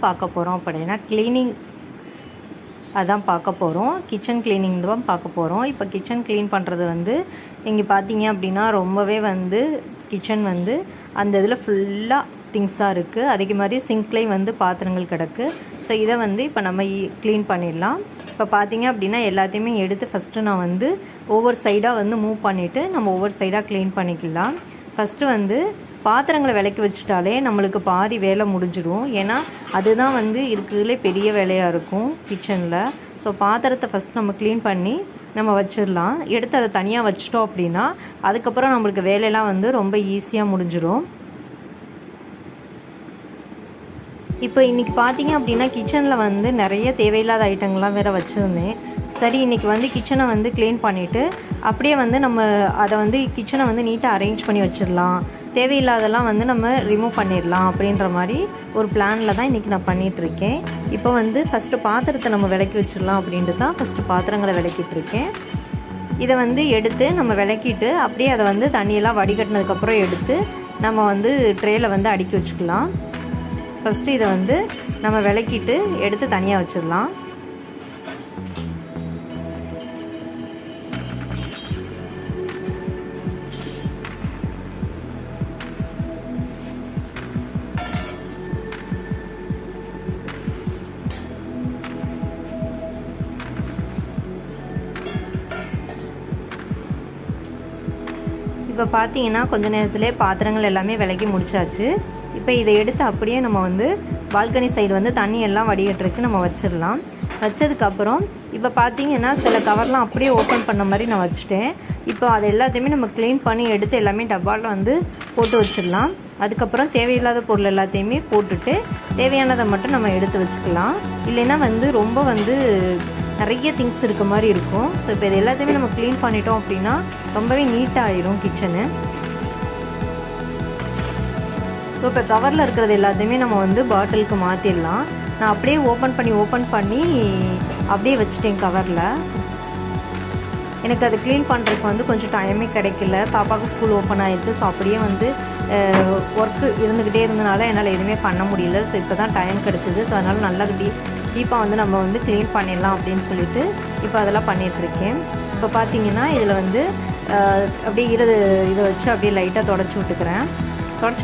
பார்க்க போகிறோம் அப்படின்னா க்ளீனிங் அதான் பார்க்க போகிறோம். கிச்சன் க்ளீனிங் தான் பார்க்க போகிறோம். இப்போ கிச்சன் க்ளீன் பண்ணுறது வந்து இங்கே பார்த்தீங்க அப்படின்னா ரொம்பவே வந்து கிச்சன் வந்து அந்த இதில் ஃபுல்லாக திங்ஸாக இருக்குது. அதே மாதிரி சிங்க்லேயும் வந்து பாத்திரங்கள் கிடக்கு. ஸோ இதை வந்து இப்போ நம்ம க்ளீன் பண்ணிடலாம். இப்போ பார்த்தீங்க அப்படின்னா எல்லாத்தையுமே எடுத்து ஃபஸ்ட்டு நான் வந்து ஒவ்வொரு சைடாக வந்து மூவ் பண்ணிவிட்டு நம்ம ஒவ்வொரு சைடாக க்ளீன் பண்ணிக்கலாம். ஃபஸ்ட்டு வந்து பாத்திரங்களை விளக்கி வச்சுட்டாலே நம்மளுக்கு பாதி வேலை முடிஞ்சிடும். ஏன்னா அதுதான் வந்து இருக்கிறதுலே பெரிய வேலையாக இருக்கும் கிச்சனில். ஸோ பாத்திரத்தை ஃபஸ்ட் நம்ம க்ளீன் பண்ணி நம்ம வச்சிடலாம். எடுத்து அதை தனியாக வச்சிட்டோம் அப்படின்னா அதுக்கப்புறம் நம்மளுக்கு வேலையெல்லாம் வந்து ரொம்ப ஈஸியாக முடிஞ்சிடும். இப்போ இன்றைக்கி பார்த்தீங்க அப்படின்னா கிச்சனில் வந்து நிறைய தேவையில்லாத ஐட்டங்கள்லாம் வேறு வச்சுருந்தேன். சரி இன்றைக்கி வந்து கிச்சனை வந்து க்ளீன் பண்ணிவிட்டு அப்படியே வந்து நம்ம அதை வந்து கிச்சனை வந்து நீட்டாக அரேஞ்ச் பண்ணி வச்சிடலாம், தேவையில்லாதெல்லாம் வந்து நம்ம ரிமூவ் பண்ணிடலாம் அப்படின்ற மாதிரி ஒரு பிளானில் தான் இன்றைக்கி நான் பண்ணிகிட்ருக்கேன். இப்போ வந்து ஃபஸ்ட்டு பாத்திரத்தை நம்ம விளக்கி வச்சிடலாம் அப்படின்ட்டு தான் ஃபஸ்ட்டு பாத்திரங்களை விளக்கிட்டுருக்கேன். இதை வந்து எடுத்து நம்ம விளக்கிட்டு அப்படியே அதை வந்து தண்ணியெல்லாம் வடிகட்டினதுக்கப்புறம் எடுத்து நம்ம வந்து ட்ரேயில் வந்து அடுக்கி வச்சுக்கலாம். ஃபஸ்ட்டு இதை வந்து நம்ம விளக்கிட்டு எடுத்து தனியாக வச்சிடலாம். இப்போ பார்த்தீங்கன்னா கொஞ்ச நேரத்துலேயே பாத்திரங்கள் எல்லாமே விளக்கி முடிச்சாச்சு. இப்போ இதை எடுத்து அப்படியே நம்ம வந்து பால்கனி சைடு வந்து தண்ணி எல்லாம் வடிகட்டுறதுக்கு நம்ம வச்சிடலாம். வச்சதுக்கப்புறம் இப்போ பார்த்தீங்கன்னா சில கவர்லாம் அப்படியே ஓப்பன் பண்ண மாதிரி நான் வச்சுட்டேன். இப்போ அது எல்லாத்தையுமே நம்ம க்ளீன் பண்ணி எடுத்து எல்லாமே டப்பாவில் வந்து போட்டு வச்சிடலாம். அதுக்கப்புறம் தேவையில்லாத பொருள் எல்லாத்தையுமே போட்டுட்டு தேவையானதை மட்டும் நம்ம எடுத்து வச்சுக்கலாம். இல்லைன்னா வந்து ரொம்ப வந்து நிறைய திங்ஸ் இருக்க மாதிரி இருக்கும். ஸோ இப்போ இது எல்லாத்தையுமே நம்ம க்ளீன் பண்ணிட்டோம் அப்படின்னா ரொம்பவே நீட்டாக ஆயிரும் கிச்சனு. ஸோ இப்போ கவரில் இருக்கிறது எல்லாத்தையுமே நம்ம வந்து பாட்டிலுக்கு மாற்றிடலாம். நான் அப்படியே ஓப்பன் பண்ணி அப்படியே வச்சுட்டேன் கவரில். எனக்கு அது க்ளீன் பண்ணுறதுக்கு வந்து கொஞ்சம் டைமே கிடைக்கல. பாப்பாவுக்கு ஸ்கூல் ஓப்பன் ஆகிடுது. ஸோ அப்படியே வந்து ஒர்க்கு இருந்துக்கிட்டே இருந்தனால என்னால் எதுவுமே பண்ண முடியல. ஸோ இப்போ தான் டைம் கிடச்சிது. ஸோ அதனால் நல்லா டீப்பாக வந்து நம்ம வந்து க்ளீன் பண்ணிடலாம் அப்படின்னு சொல்லிட்டு இப்போ அதெல்லாம் பண்ணிகிட்ருக்கேன். இப்போ பார்த்தீங்கன்னா இதில் வந்து அப்படியே இதை வச்சு அப்படியே லைட்டாக தொடச்சி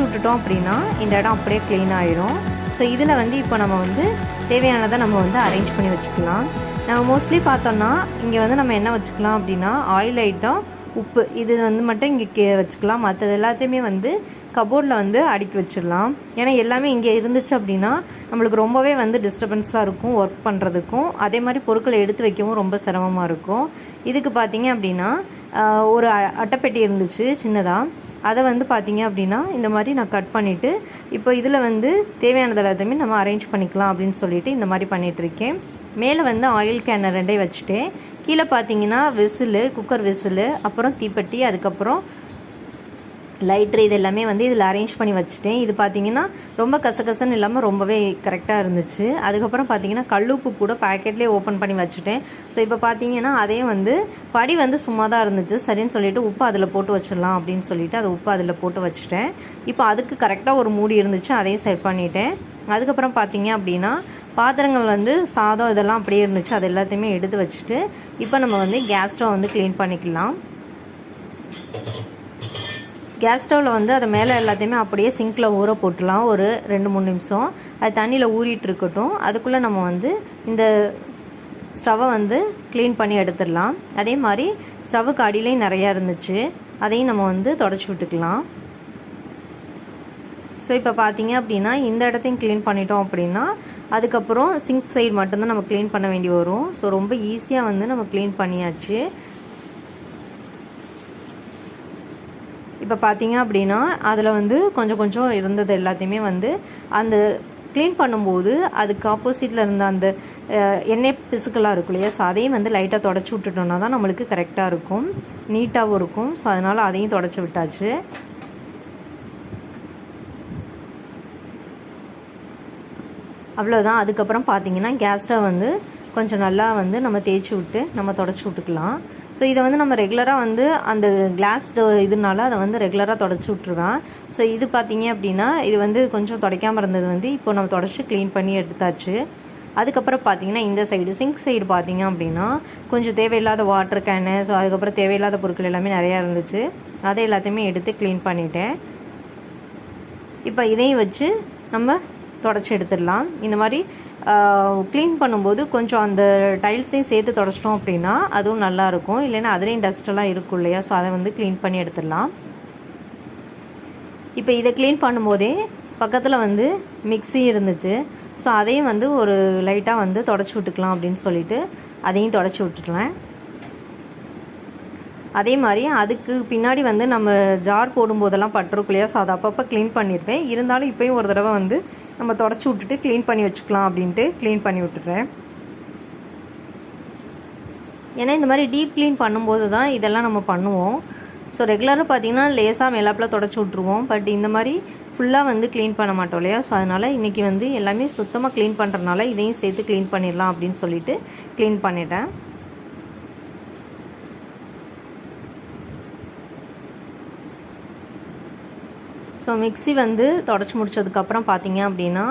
விட்டுட்டோம் அப்படின்னா இந்த இடம் அப்படியே க்ளீன் ஆகிடும். ஸோ இதில் வந்து இப்போ நம்ம வந்து தேவையானதை நம்ம வந்து அரேஞ்ச் பண்ணி வச்சுக்கலாம். நம்ம மோஸ்ட்லி பார்த்தோம்னா இங்கே வந்து நம்ம என்ன வச்சுக்கலாம் அப்படின்னா ஆயில் ஐட்டம், உப்பு இது வந்து மட்டும் இங்கே வச்சுக்கலாம். மற்றது எல்லாத்தையுமே வந்து கபோர்டில் வந்து அடுக்கி வச்சிடலாம். ஏன்னா எல்லாமே இங்கே இருந்துச்சு அப்படின்னா நம்மளுக்கு ரொம்பவே வந்து டிஸ்டர்பன்ஸாக இருக்கும் ஒர்க் பண்ணுறதுக்கும். அதே மாதிரி பொருட்களை எடுத்து வைக்கவும் ரொம்ப சிரமமாக இருக்கும். இதுக்கு பார்த்தீங்க அப்படின்னா ஒரு அட்டைப்பெட்டி இருந்துச்சு சின்னதாக. அதை வந்து பார்த்தீங்க அப்படின்னா இந்த மாதிரி நான் கட் பண்ணிவிட்டு இப்போ இதில் வந்து தேவையானது எல்லாத்தையுமே நம்ம அரேஞ்ச் பண்ணிக்கலாம் அப்படின்னு சொல்லிட்டு இந்த மாதிரி பண்ணிகிட்ருக்கேன். மேலே வந்து ஆயில் கேனை 2 வச்சுட்டேன். கீழே பார்த்தீங்கன்னா குக்கர் விசிலு, அப்புறம் தீப்பெட்டி, அதுக்கப்புறம் லைட்ரு இது எல்லாமே வந்து இதில் அரேஞ்ச் பண்ணி வச்சுட்டேன். இது பார்த்தீங்கன்னா ரொம்ப கசகசன்னு இல்லாமல் ரொம்பவே கரெக்டாக இருந்துச்சு. அதுக்கப்புறம் பார்த்தீங்கன்னா கல்லுப்பு கூட பேக்கெட்லேயே ஓப்பன் பண்ணி வச்சுட்டேன். ஸோ இப்போ பார்த்தீங்கன்னா அதையும் வந்து படி வந்து சும்மா தான் இருந்துச்சு. சரின்னு சொல்லிட்டு உப்பு அதில் போட்டு வச்சிடலாம் அப்படின்னு சொல்லிட்டு அதை உப்பு அதில் போட்டு வச்சுட்டேன். இப்போ அதுக்கு கரெக்டாக ஒரு மூடி இருந்துச்சு, அதையும் செட் பண்ணிட்டேன். அதுக்கப்புறம் பார்த்தீங்க அப்படின்னா பாத்திரங்கள் வந்து சாதம் இதெல்லாம் அப்படியே இருந்துச்சு, அது எல்லாத்தையுமே எடுத்து வச்சுட்டு இப்போ நம்ம வந்து கேஸ் ஸ்டவ் வந்து க்ளீன் பண்ணிக்கலாம். கேஸ் ஸ்டவ்வில் வந்து அதை மேலே எல்லாத்தையுமே அப்படியே சிங்கில் ஊற போட்டுலாம் ஒரு 2-3 நிமிஷம். அது தண்ணியில் ஊறிட்டு இருக்கட்டும். அதுக்குள்ளே நம்ம வந்து இந்த ஸ்டவ்வை வந்து க்ளீன் பண்ணி எடுத்துடலாம். அதே மாதிரி ஸ்டவ்வுக்கு அடியிலையும் நிறையா இருந்துச்சு, அதையும் நம்ம வந்து தொடச்சி விட்டுக்கலாம். ஸோ இப்போ பார்த்தீங்க அப்படின்னா இந்த இடத்தையும் க்ளீன் பண்ணிட்டோம் அப்படின்னா அதுக்கப்புறம் சிங்க் சைடு மட்டும்தான் நம்ம க்ளீன் பண்ண வேண்டி வரும். ஸோ ரொம்ப ஈஸியாக வந்து நம்ம க்ளீன் பண்ணியாச்சு. இப்போ பார்த்தீங்க அப்படின்னா அதில் வந்து கொஞ்சம் இருந்தது எல்லாத்தையுமே வந்து அந்த க்ளீன் பண்ணும்போது அதுக்கு ஆப்போசிட்டில் இருந்த அந்த எண்ணெய் பிசுக்கெல்லாம் இருக்கும் இல்லையா, ஸோ அதையும் வந்து லைட்டாக தொடச்சி விட்டுட்டோம்னா தான் நம்மளுக்கு கரெக்டாக இருக்கும், நீட்டாகவும் இருக்கும். ஸோ அதனால் அதையும் தொடச்சி விட்டாச்சு. அவ்வளோதான். அதுக்கப்புறம் பார்த்தீங்கன்னா கேஸ் ஸ்டவ் வந்து கொஞ்சம் நல்லா வந்து நம்ம தேய்ச்சி விட்டு நம்ம தொடச்சி விட்டுக்கலாம். ஸோ இதை வந்து நம்ம ரெகுலராக வந்து அந்த கிளாஸ் இதனால அதை வந்து ரெகுலராக தொடச்சி விட்ருவேன். ஸோ இது பார்த்தீங்க அப்படின்னா இது வந்து கொஞ்சம் துடைக்காமல் இருந்தது வந்து இப்போ நம்ம தொடச்சி க்ளீன் பண்ணி எடுத்தாச்சு. அதுக்கப்புறம் பார்த்தீங்கன்னா இந்த சைடு சிங்க் சைடு பார்த்தீங்க அப்படின்னா கொஞ்சம் தேவையில்லாத வாட்டர் கேனு, ஸோ அதுக்கப்புறம் தேவையில்லாத பொருட்கள் எல்லாமே நிறையா இருந்துச்சு. அதை எல்லாத்தையுமே எடுத்து க்ளீன் பண்ணிட்டேன். இப்போ இதையும் வச்சு நம்ம தொடச்சி எடுத்துடலாம். இந்த மாதிரி க்ளீன் பண்ணும்போது கொஞ்சம் அந்த டைல்ஸையும் சேர்த்து தொடச்சிட்டோம் அப்படின்னா அதுவும் நல்லாயிருக்கும். இல்லைன்னா அதுலேயும் டஸ்ட்டெல்லாம் இருக்கும் இல்லையா, ஸோ அதை வந்து க்ளீன் பண்ணி எடுத்துடலாம். இப்போ இதை க்ளீன் பண்ணும்போதே பக்கத்தில் வந்து மிக்ஸி இருந்துச்சு. ஸோ அதையும் வந்து ஒரு லைட்டாக வந்து தொடச்சி விட்டுக்கலாம் அப்படின்னு சொல்லிட்டு அதையும் தொடச்சி விட்டுக்கலாம். அதே மாதிரி அதுக்கு பின்னாடி வந்து நம்ம ஜார் போடும்போதெல்லாம் பட்டிருக்கும் இல்லையா, ஸோ அதை அப்பப்போ க்ளீன் பண்ணியிருப்பேன். இருந்தாலும் இப்போயும் ஒரு தடவை வந்து நம்ம தொடச்சி விட்டுட்டு க்ளீன் பண்ணி வச்சுக்கலாம் அப்படின்ட்டு க்ளீன் பண்ணி விட்டுறேன். ஏன்னா இந்த மாதிரி டீப் க்ளீன் பண்ணும்போது தான் இதெல்லாம் நம்ம பண்ணுவோம். ஸோ ரெகுலராக பார்த்திங்கன்னா லேசாக மேலாப்பில் தொடச்சி விட்ருவோம். பட் இந்த மாதிரி ஃபுல்லாக வந்து க்ளீன் பண்ண மாட்டோம் இல்லையா, ஸோ அதனால் இன்றைக்கி வந்து எல்லாமே சுத்தமாக க்ளீன் பண்ணுறதுனால இதையும் சேர்த்து க்ளீன் பண்ணிடலாம் அப்படின்னு சொல்லிட்டு க்ளீன் பண்ணிட்டேன். ஸோ மிக்ஸி வந்து தொடச்சி முடிச்சதுக்கப்புறம் பார்த்தீங்க அப்படின்னா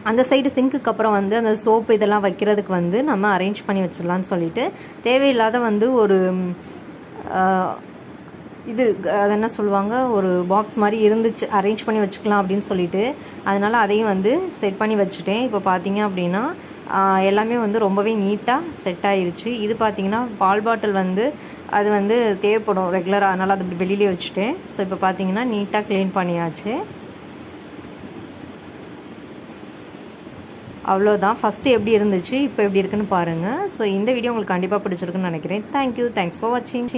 அந்த சைடு சிங்க்குக்கு அப்புறம் வந்து அந்த சோப்பு இதெல்லாம் வைக்கிறதுக்கு வந்து நம்ம அரேஞ்ச் பண்ணி வச்சிடலான்னு சொல்லிட்டு தேவையில்லாத வந்து ஒரு இது அது என்ன சொல்லுவாங்க, ஒரு பாக்ஸ் மாதிரி இருந்துச்சு, அரேஞ்ச் பண்ணி வச்சுக்கலாம் அப்படின்னு சொல்லிட்டு அதனால் அதையும் வந்து செட் பண்ணி வச்சுட்டேன். இப்போ பார்த்தீங்க அப்படின்னா எல்லாமே வந்து ரொம்பவே நீட்டாக செட் ஆகிருச்சு. இது பார்த்திங்கன்னா பால் பாட்டில் வந்து அது வந்து தேவைப்படும் ரெகுலராக, அதனால் அது வெளியிலே வச்சுட்டேன். ஸோ இப்போ பார்த்தீங்கன்னா நீட்டாக க்ளீன் பண்ணியாச்சு. அவ்வளோதான். ஃபஸ்ட்டு எப்படி இருந்துச்சு, இப்போ எப்படி இருக்குன்னு பாருங்கள். ஸோ இந்த வீடியோ உங்களுக்கு கண்டிப்பாக பிடிச்சிருக்குன்னு நினைக்கிறேன். தேங்க்யூ, தேங்க்ஸ் ஃபார் வாட்சிங்.